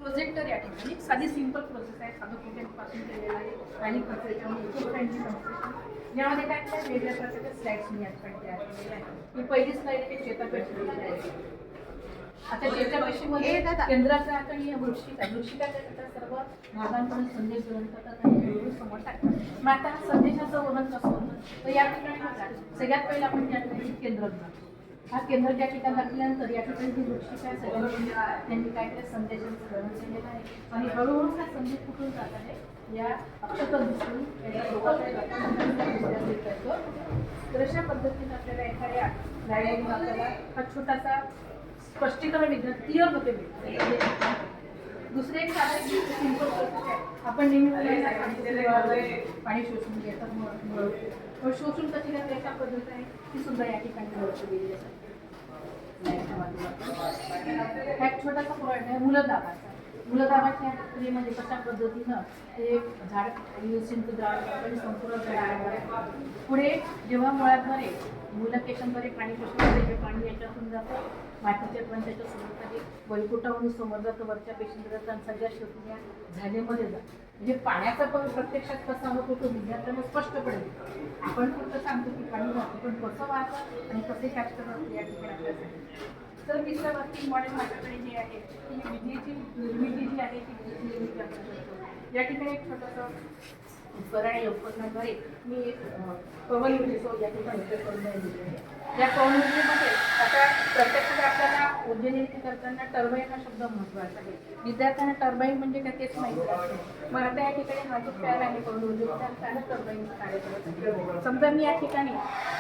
Projector या ठिकाणी साधी सिंपल प्रोसेस आहे, साधं कुठेपासून केलेलं आहे आणि इको फ्रेंडली कन्स्ट्रक्शन. यामध्ये काय काय वेगळ्या प्रकारचे स्लाइड्स मी यासाठी तयार केलेले आहे. ही पहिली स्लाइड आहे चेतापेशी आहे. आता चेतापेशीमध्ये केंद्राचा आता ही वृक्षिका त्याच्या सर्व भागांकडून संदेश ग्रहण करतात आणि हळूहळू समोर टाकतात. मग आता संदेशाचं वर्णन कसं होतं तर या ठिकाणी बघा, सगळ्यात पहिला आपण त्या ठिकाणी केंद्र घेतो. हा केंद्र त्या ठिकाणी घातल्यानंतर या ठिकाणी जी वृक्षिका आहे सगळं त्यांनी काय केलं संदेशाचं ग्रहण केलेलं आहे आणि हळूहळू हा संदेश कुठून जात आहे या अक्षतून दिसून तर अशा पद्धतीने आपल्याला एखाद्या लाईनीतून आपल्याला हा छोटासा स्पष्टीकरण मिळतं, क्लिअर होते मिळतं. दुसरे एक साधं सिंपल प्रोसेस आहे. आपण नेहमी पाणी शोषून घेतात, शोषून कशी करता एका पद्धत आहे ती सुद्धा या ठिकाणी दर्शवलेली आहे. हा एक छोटासा पॉईंट आहे मूलदाबाच्या क्रियेमध्ये कशा पद्धतीनं ते झाड युसिनचं द्रावण संपूर्ण झाडावर पुढे जेव्हा मुळाद्वारे मूलकेशांद्वारे पाणी शोषून हे पाणी याच्यातून जातं मातीच्या पंचाच्या स्वरूपात वैकुंठावरून समोर जातं वरच्या पेशींद्रात आणि सगळ्या शेवटी झालेमध्ये जातं. म्हणजे पाण्याचा पण प्रत्यक्षात कसा होतो तो विद्यार्थ्यांना स्पष्टपणे आपण फक्त सांगतो की पाणी वाहतं पण कसं वाहतं आणि कसे कॅप्चर होतं या ठिकाणी आपल्याला. तर तिसऱ्या बाबतीत मॉडेल माझ्याकडे जे आहे ती विजेची निर्मिती जी आहे ती विजेची निर्मिती आपण करतो. या ठिकाणी एक छोटंसं उपकरण आहे. उपकरणाद्वारे मी एक पवन ऊर्जेसह या ठिकाणी उपयोग करून दिलेली आहे. या पवन ऊर्जेमध्ये आता प्रत्यक्षात आपल्याला ऊर्जा निर्मिती करताना टर्बाईन हा शब्द महत्त्वाचा आहे. विद्यार्थ्यांना टर्बाईन म्हणजे काय तेच माहिती असते. मग आता या ठिकाणी हा जो फॅन आहे पवन ऊर्जेचा त्याला टर्बाईनचं कार्य करत आहे. समजा मी या ठिकाणी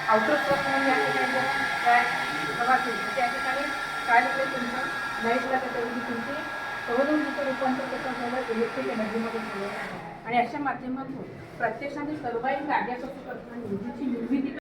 आउटर म्हणून या ठिकाणी त्या ठिकाणी काय होतं तुमचं लाईटला त्याच्यावरती तुमचे पवन ऊर्जेचं रूपांतर कसं झालं इलेक्ट्रिक एनर्जीमध्ये झालेलं आहे आणि अशा माध्यमातून प्रत्यक्षाने टर्बाईन कार्य कसं करतात ऊर्जेची निर्मिती